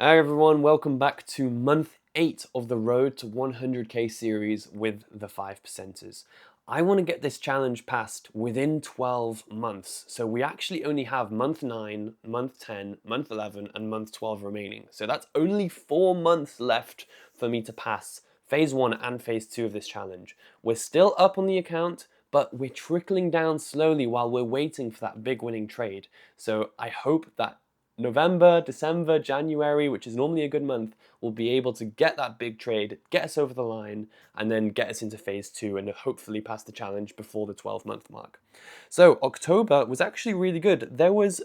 Hi everyone, welcome back to month 8 of the Road to 100k series with the 5 percenters. I want to get this challenge passed within 12 months, so we actually only have month 9, month 10, month 11 and month 12 remaining. So that's only 4 months left for me to pass phase 1 and phase 2 of this challenge. We're still up on the account, but we're trickling down slowly while we're waiting for that big winning trade. So I hope that November, December, January, which is normally a good month, we'll be able to get that big trade, get us over the line, and then get us into phase 2 and hopefully pass the challenge before the 12-month mark. So October was actually really good. There was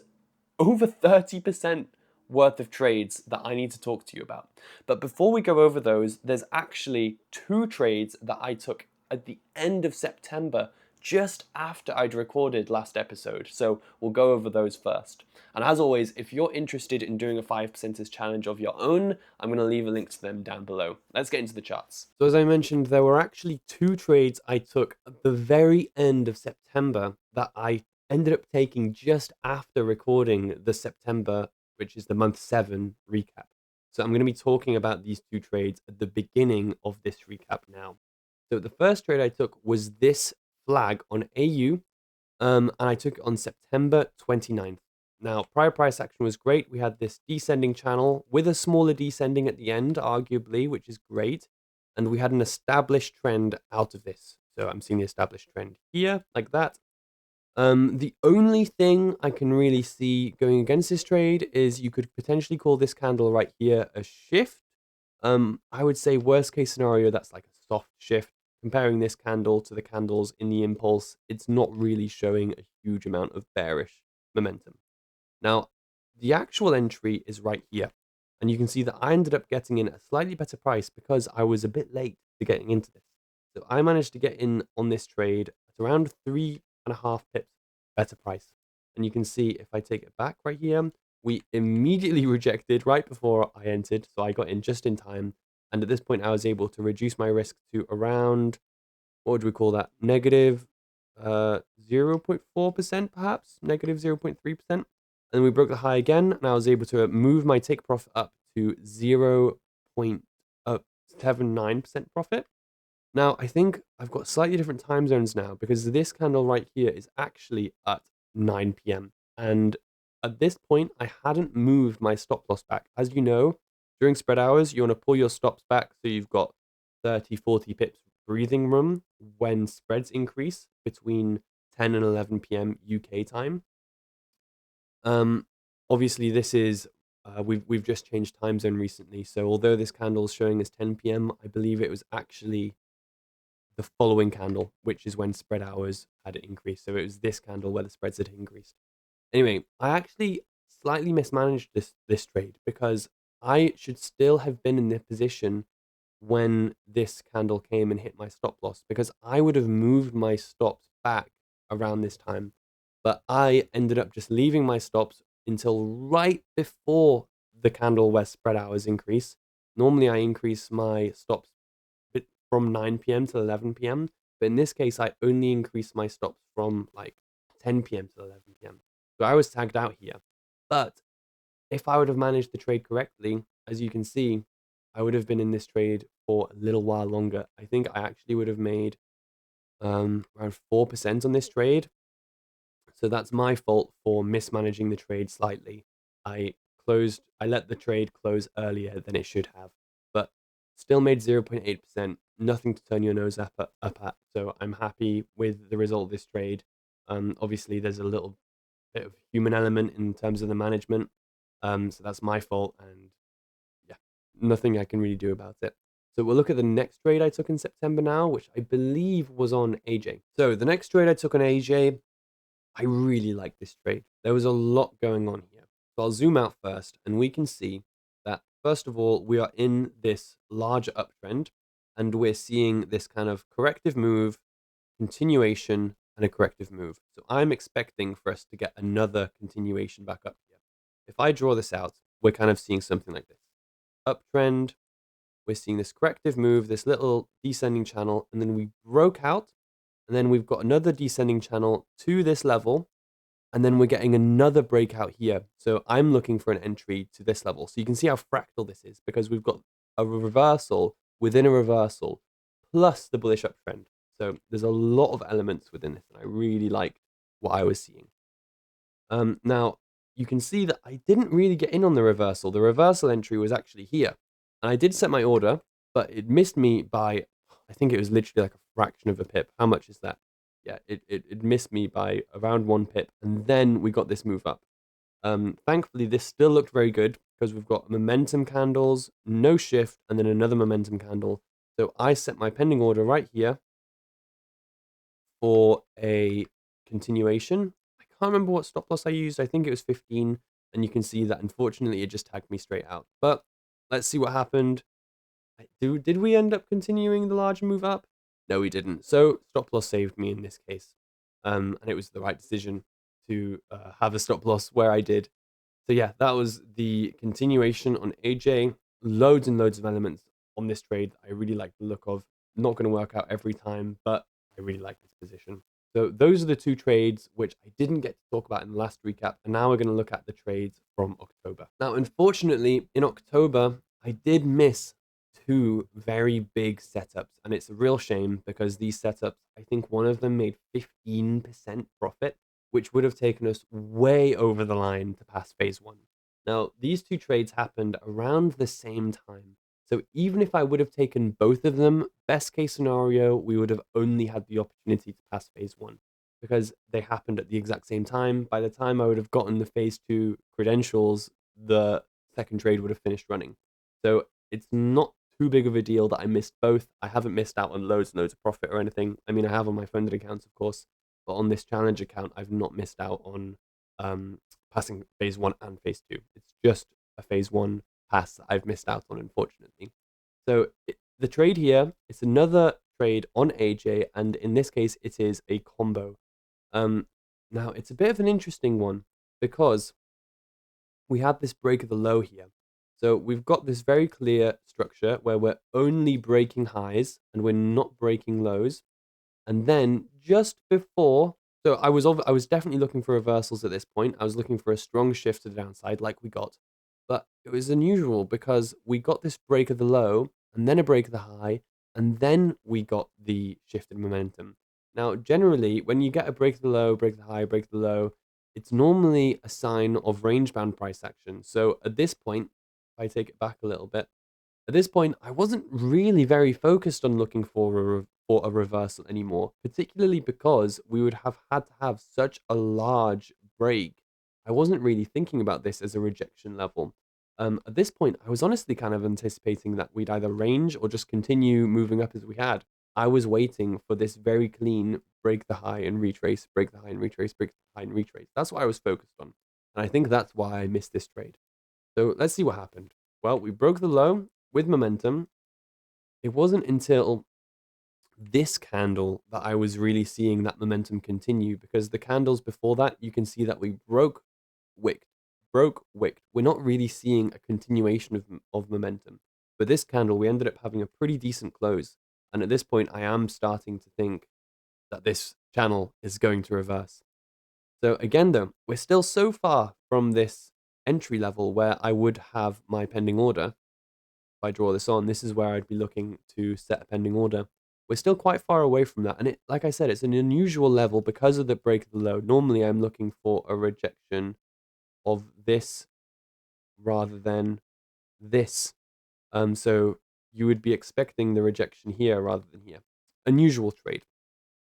over 30% worth of trades that I need to talk to you about. But before we go over those, there's actually 2 trades that I took at the end of September, just after I'd recorded last episode. So we'll go over those first. And as always, if you're interested in doing a 5%ers challenge of your own, I'm going to leave a link to them down below. Let's get into the charts. So as I mentioned, there were actually 2 trades I took at the very end of September that I ended up taking just after recording the September, which is the month 7 recap. So I'm going to be talking about these 2 trades at the beginning of this recap now. So the first trade I took was this flag on AU, and I took it on September 29th. Now, prior price action was great. We had this descending channel with a smaller descending at the end, arguably, which is great. And we had an established trend out of this. So I'm seeing the established trend here, like that. The only thing I can really see going against this trade is you could potentially call this candle right here a shift. I would say worst case scenario, that's like a soft shift. Comparing this candle to the candles in the impulse, it's not really showing a huge amount of bearish momentum. Now, the actual entry is right here. And you can see that I ended up getting in at a slightly better price because I was a bit late to getting into this. So I managed to get in on this trade at around 3.5 pips better price. And you can see if I take it back right here, we immediately rejected right before I entered. So I got in just in time. And at this point, I was able to reduce my risk to around, what would we call that? Negative 0.4%, perhaps? Negative 0.3%. And we broke the high again, and I was able to move my take profit up to 0.79% profit. Now, I think I've got slightly different time zones now because this candle right here is actually at 9 p.m. And at this point, I hadn't moved my stop loss back. As you know, during spread hours, you want to pull your stops back so you've got 30, 40 pips breathing room when spreads increase between 10 and 11 p.m. UK time. Obviously, this is we've just changed time zone recently. So although this candle is showing as 10 p.m., I believe it was actually the following candle, which is when spread hours had increased. So it was this candle where the spreads had increased. Anyway, I actually slightly mismanaged this trade because I should still have been in the position when this candle came and hit my stop loss because I would have moved my stops back around this time. But I ended up just leaving my stops until right before the candle where spread hours increase. Normally I increase my stops from 9 p.m. to 11 p.m. But in this case, I only increased my stops from like 10 p.m. to 11 p.m. So I was tagged out here. But if I would have managed the trade correctly, as you can see, I would have been in this trade for a little while longer. I think I actually would have made around 4% on this trade. So that's my fault for mismanaging the trade slightly. I let the trade close earlier than it should have, but still made 0.8%, nothing to turn your nose up at. So I'm happy with the result of this trade. Obviously, there's a little bit of human element in terms of the management. So that's my fault, and yeah, nothing I can really do about it. So we'll look at the next trade I took in September now, which I believe was on AJ. So the next trade I took on AJ, I really like this trade. There was a lot going on here. So I'll zoom out first, and we can see that, first of all, we are in this larger uptrend, and we're seeing this kind of corrective move, continuation, and a corrective move. So I'm expecting for us to get another continuation back up here. If I draw this out, we're kind of seeing something like this. Uptrend, we're seeing this corrective move, this little descending channel, and then we broke out, and then we've got another descending channel to this level, and then we're getting another breakout here. So I'm looking for an entry to this level. So you can see how fractal this is, because we've got a reversal within a reversal plus the bullish uptrend. So there's a lot of elements within this, and I really liked what I was seeing. Now, you can see that I didn't really get in on the reversal. The reversal entry was actually here. And I did set my order, but it missed me by, I think it was literally like a fraction of a pip. How much is that? Yeah, it missed me by around 1 pip. And then we got this move up. Thankfully, this still looked very good because we've got momentum candles, no shift, and then another momentum candle. So I set my pending order right here for a continuation. I can't remember what stop loss I used. I think it was 15. And you can see that unfortunately it just tagged me straight out. But let's see what happened. Did we end up continuing the large move up? No, we didn't. So stop loss saved me in this case. And it was the right decision to have a stop loss where I did. So yeah, that was the continuation on AJ. Loads and loads of elements on this trade I really like the look of. Not going to work out every time, but I really like this position. So those are the two trades which I didn't get to talk about in the last recap. And now we're going to look at the trades from October. Now, unfortunately, in October, I did miss two very big setups. And it's a real shame because these setups, I think one of them made 15% profit, which would have taken us way over the line to pass phase one. Now, these two trades happened around the same time. So even if I would have taken both of them, best case scenario, we would have only had the opportunity to pass phase one because they happened at the exact same time. By the time I would have gotten the phase two credentials, the second trade would have finished running. So it's not too big of a deal that I missed both. I haven't missed out on loads and loads of profit or anything. I mean, I have on my funded accounts, of course, but on this challenge account, I've not missed out on passing phase one and phase two. It's just a phase one pass that I've missed out on, unfortunately. So the trade here, it's another trade on AJ, and in this case, it is a combo. Now, it's a bit of an interesting one because we had this break of the low here. So we've got this very clear structure where we're only breaking highs and we're not breaking lows. And then just before, so I was definitely looking for reversals at this point. I was looking for a strong shift to the downside like we got. But it was unusual because we got this break of the low and then a break of the high, and then we got the shift in momentum. Now, generally, when you get a break of the low, break of the high, break of the low, it's normally a sign of range-bound price action. So at this point, if I take it back a little bit, at this point, I wasn't really very focused on looking for a reversal anymore, particularly because we would have had to have such a large break. I wasn't really thinking about this as a rejection level. At this point, I was honestly kind of anticipating that we'd either range or just continue moving up as we had. I was waiting for this very clean break the high and retrace, break the high and retrace, break the high and retrace. That's what I was focused on. And I think that's why I missed this trade. So let's see what happened. Well, we broke the low with momentum. It wasn't until this candle that I was really seeing that momentum continue, because the candles before that, you can see that we broke wicked. We're not really seeing a continuation of momentum. But this candle, we ended up having a pretty decent close. And at this point, I am starting to think that this channel is going to reverse. So again, though, we're still so far from this entry level where I would have my pending order. If I draw this on, this is where I'd be looking to set a pending order. We're still quite far away from that. And it, like I said, it's an unusual level because of the break of the low. Normally, I'm looking for a rejection of this rather than this. So you would be expecting the rejection here rather than here. Unusual trade.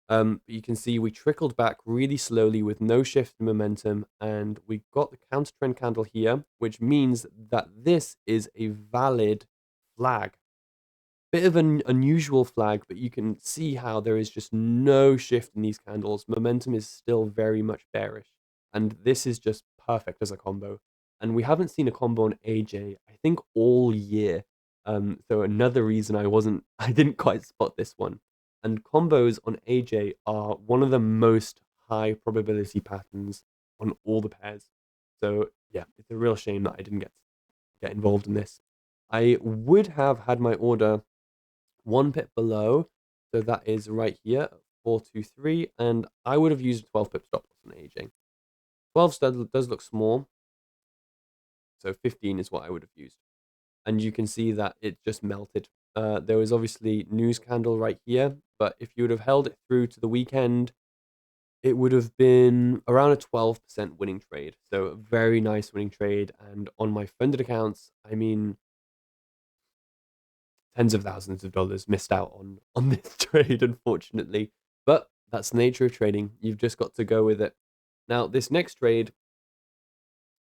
But you can see we trickled back really slowly with no shift in momentum, and we got the counter trend candle here, which means that this is a valid flag. Bit of an unusual flag, but you can see how there is just no shift in these candles. Momentum is still very much bearish, and this is just perfect as a combo. And we haven't seen a combo on AJ, I think, all year. So another reason I didn't quite spot this one. And combos on AJ are one of the most high probability patterns on all the pairs. So yeah, it's a real shame that I didn't get involved in this. I would have had my order 1 pip below, so that is right here, 423, and I would have used a 12 pip stop loss on AJ. 12 does look small, so 15 is what I would have used. And you can see that it just melted. There was obviously news candle right here, but if you would have held it through to the weekend, it would have been around a 12% winning trade. So a very nice winning trade. And on my funded accounts, I mean, tens of thousands of dollars missed out on this trade, unfortunately. But that's the nature of trading. You've just got to go with it. Now, this next trade,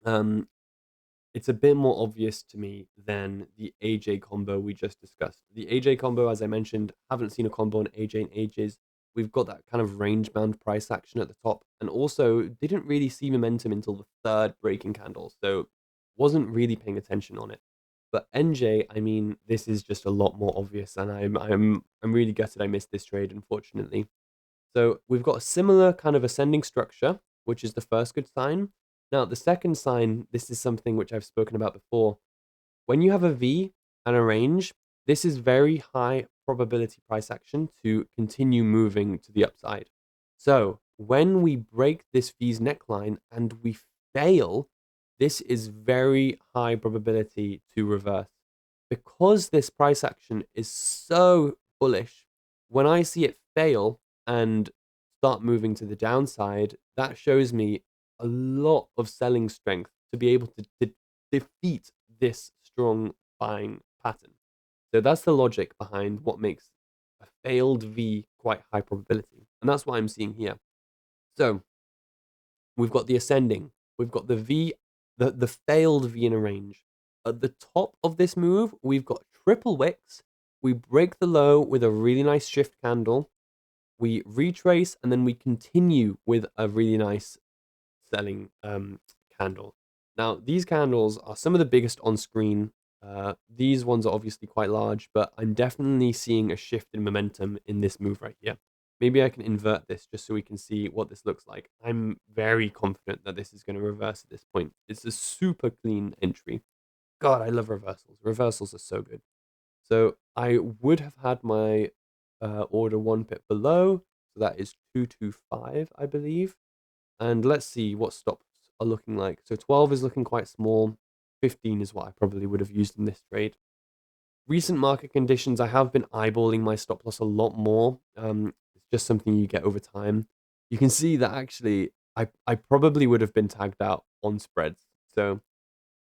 um, it's a bit more obvious to me than the AJ combo we just discussed. The AJ combo, as I mentioned, haven't seen a combo on AJ in ages. We've got that kind of range bound price action at the top, and also didn't really see momentum until the third breaking candle, so wasn't really paying attention on it. But NJ, I mean, this is just a lot more obvious, and I'm really gutted I missed this trade, unfortunately. So we've got a similar kind of ascending structure, which is the first good sign. Now, the second sign, this is something which I've spoken about before. When you have a V and a range, this is very high probability price action to continue moving to the upside. So when we break this V's neckline and we fail, this is very high probability to reverse. Because this price action is so bullish, when I see it fail and start moving to the downside, that shows me a lot of selling strength to be able to defeat this strong buying pattern. So that's the logic behind what makes a failed V quite high probability. And that's what I'm seeing here. So we've got the ascending, we've got the V, the failed V in a range. At the top of this move, we've got triple wicks. We break the low with a really nice shift candle. We retrace and then we continue with a really nice selling candle. Now, these candles are some of the biggest on screen. These ones are obviously quite large, but I'm definitely seeing a shift in momentum in this move right here. Maybe I can invert this just so we can see what this looks like. I'm very confident that this is going to reverse at this point. It's a super clean entry. God, I love reversals. Reversals are so good. So I would have had my order 1 pip below. So that is 225, I believe. And let's see what stops are looking like. So 12 is looking quite small. 15 is what I probably would have used in this trade. Recent market conditions, I have been eyeballing my stop loss a lot more. It's just something you get over time. You can see that actually I probably would have been tagged out on spreads. So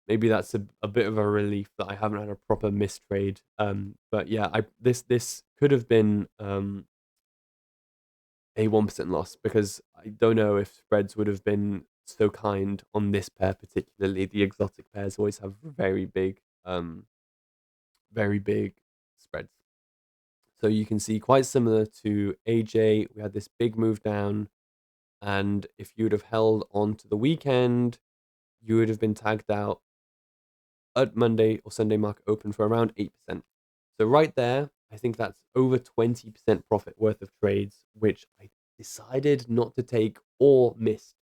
maybe that's a bit of a relief that I haven't had a proper mistrade. But yeah, this could have been a 1% loss because I don't know if spreads would have been so kind on this pair particularly. The exotic pairs always have very big spreads. So you can see quite similar to AJ, we had this big move down, and if you would have held on to the weekend, you would have been tagged out at Monday or Sunday market open for around 8%. So right there, I think that's over 20% profit worth of trades, which I decided not to take or miss.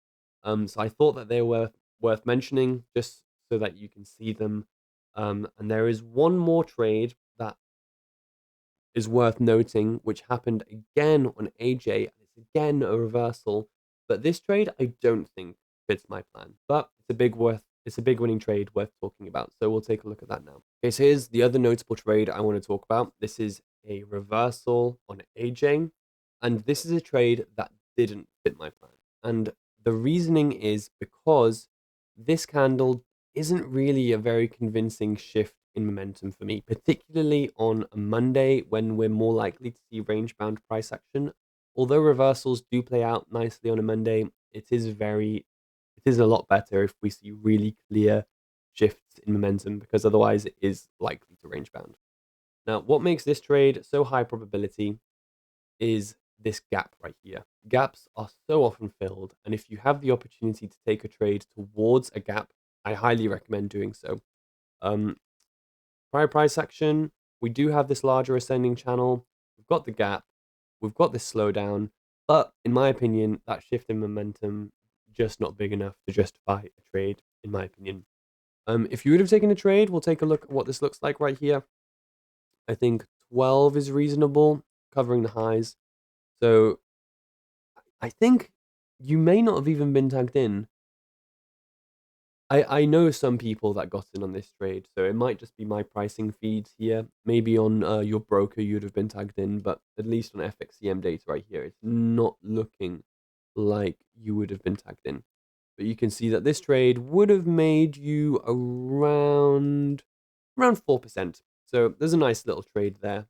So I thought that they were worth mentioning just so that you can see them. And there is one more trade that is worth noting, which happened again on AJ, and it's again a reversal. But this trade, I don't think fits my plan. But it's a big winning trade worth talking about. So we'll take a look at that now. Okay, so here's the other notable trade I want to talk about. This is a reversal on AJ, and this is a trade that didn't fit my plan. And the reasoning is because this candle isn't really a very convincing shift in momentum for me, particularly on a Monday when we're more likely to see range bound price action. Although reversals do play out nicely on a Monday, it is a lot better if we see really clear shifts in momentum because otherwise it is likely to range bound. Now, what makes this trade so high probability is this gap right here. Gaps are so often filled, and if you have the opportunity to take a trade towards a gap, I highly recommend doing so. Prior price action, we do have this larger ascending channel. We've got the gap, we've got this slowdown, but in my opinion, that shift in momentum just not big enough to justify a trade, in my opinion. If you would have taken a trade, we'll take a look at what this looks like right here. I think 12 is reasonable, covering the highs. So I think you may not have even been tagged in, I know some people that got in on this trade, so it might just be my pricing feeds here. Maybe on your broker you'd have been tagged in, but at least on FXCM data right here, it's not looking like you would have been tagged in. But you can see that this trade would have made you around 4%. So there's a nice little trade there.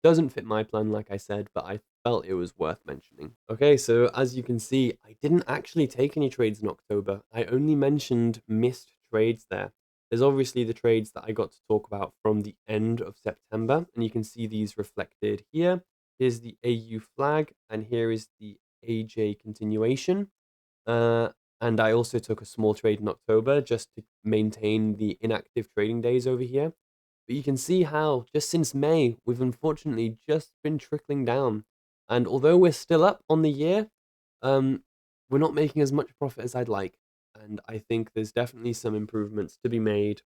Doesn't fit my plan, like I said, but I felt it was worth mentioning. Okay, so as you can see, I didn't actually take any trades in October. I only mentioned missed trades there. There's obviously the trades that I got to talk about from the end of September, and you can see these reflected here. Here's the AU flag, and here is the AJ continuation. Uh, and I also took a small trade in October just to maintain the inactive trading days over here. But you can see how just since May, we've unfortunately just been trickling down. And although we're still up on the year, um, we're not making as much profit as I'd like. And I think there's definitely some improvements to be made.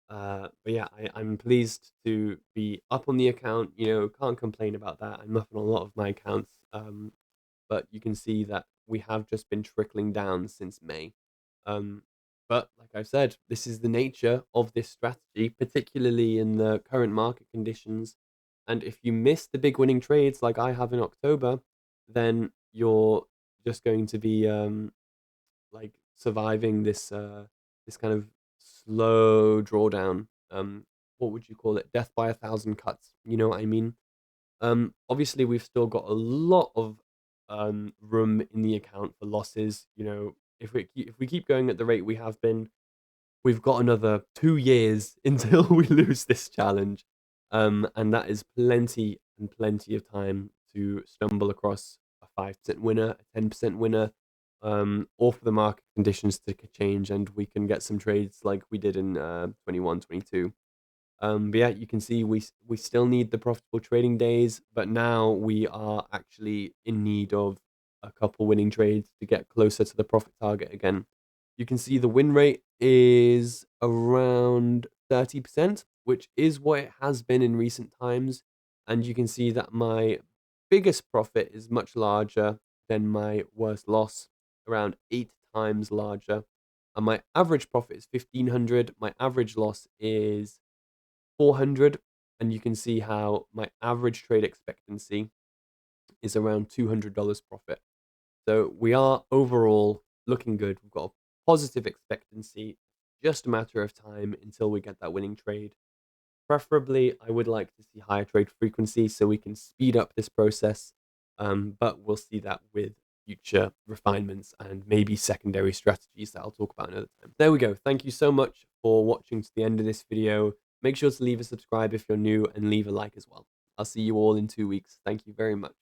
But yeah, I'm pleased to be up on the account. You know, can't complain about that. I'm up on a lot of my accounts. But you can see that we have just been trickling down since May. Um, but like I said, this is the nature of this strategy, particularly in the current market conditions. And if you miss the big winning trades like I have in October, then you're just going to be like surviving this kind of slow drawdown. What would you call it? Death by a thousand cuts. You know what I mean? Obviously, we've still got a lot of room in the account for losses. You know, if we keep going at the rate we have been, we've got another 2 years until we lose this challenge, and that is plenty and plenty of time to stumble across a 5% winner, a 10% winner, or for the market conditions to change, and we can get some trades like we did in 21, 22. But yeah, you can see we still need the profitable trading days, but now we are actually in need of a couple winning trades to get closer to the profit target again. You can see the win rate is around 30%, which is what it has been in recent times. And you can see that my biggest profit is much larger than my worst loss, around 8 times larger. And my average profit is 1,500. My average loss is 400, and you can see how my average trade expectancy is around $200 profit. So we are overall looking good. We've got a positive expectancy, just a matter of time until we get that winning trade. Preferably, I would like to see higher trade frequency so we can speed up this process, but we'll see that with future refinements and maybe secondary strategies that I'll talk about another time. There we go. Thank you so much for watching to the end of this video. Make sure to leave a subscribe if you're new and leave a like as well. I'll see you all in 2 weeks. Thank you very much.